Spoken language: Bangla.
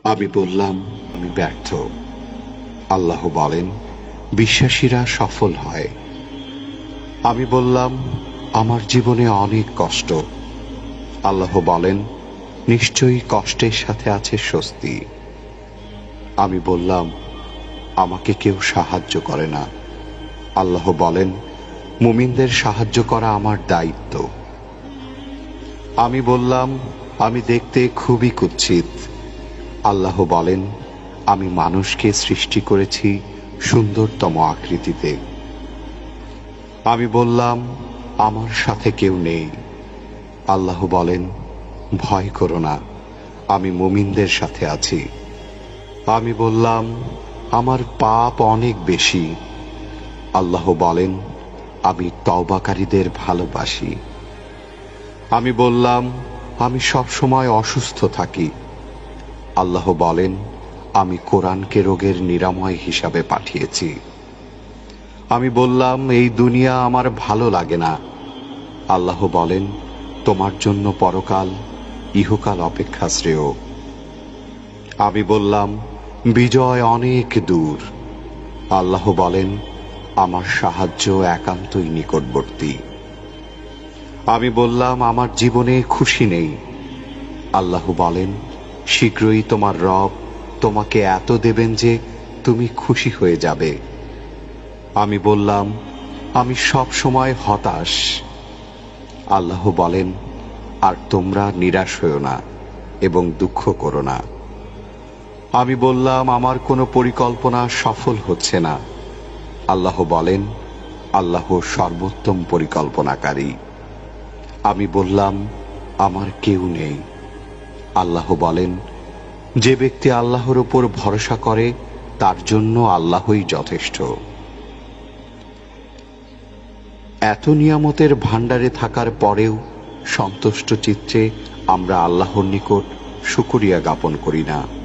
আমি বললাম, আমি ব্যর্থ। আল্লাহ বলেন, বিশ্বাসীরা সফল হয়। আমি বললাম, আমার জীবনে অনেক কষ্ট। আল্লাহ বলেন, নিশ্চয়ই কষ্টের সাথে আছে স্বস্তি। আমি বললাম, আমাকে কেউ সাহায্য করে না। আল্লাহ বলেন, মুমিনদের সাহায্য করা আমার দায়িত্ব। আমি বললাম, আমি দেখতে খুবই কুৎসিত। আল্লাহ বলেন, আমি মানুষকে সৃষ্টি করেছি সুন্দরতম আকৃতিতে। আমি বললাম, আমার সাথে কেউ নেই। আল্লাহ বলেন, ভয় করো না, আমি মুমিনদের সাথে আছি। আমি বললাম, আমার পাপ অনেক বেশি। আল্লাহ বলেন, আমি তওবাকারীদের ভালোবাসি। আমি বললাম, আমি সবসময় অসুস্থ থাকি। আল্লাহ বলেন, আমি কোরআনকে রোগের নিরাময় হিসাবে পাঠিয়েছি। আমি বললাম, এই দুনিয়া আমার ভালো লাগে না। আল্লাহ বলেন, তোমার জন্য পরকাল ইহকাল অপেক্ষা শ্রেয়। আমি বললাম, বিজয় অনেক দূর। আল্লাহ বলেন, আমার সাহায্য একান্তই নিকটবর্তী। আমি বললাম, আমার জীবনে খুশি নেই। আল্লাহ বলেন, শীঘ্রই তোমার রব তোমাকে এত দেবেন যে তুমি খুশি হয়ে যাবে। আমি বললাম, আমি সব সময় হতাশ। আল্লাহ বলেন, আর তোমরা নিরাশ হও না এবং দুঃখ করো না। আমি বললাম, আমার কোনো পরিকল্পনা সফল হচ্ছে না। আল্লাহ বলেন, আল্লাহ সর্বোত্তম পরিকল্পনাকারী। আমি বললাম, আমার কেউ নেই। আল্লাহ বলেন, যে ব্যক্তি আল্লাহর উপর ভরসা করে তার জন্য আল্লাহই যথেষ্ট। এত নিয়ামতের ভাণ্ডারে থাকার পরেও সন্তুষ্ট চিত্তে আমরা আল্লাহর নিকট শুকরিয়া জ্ঞাপন করি না।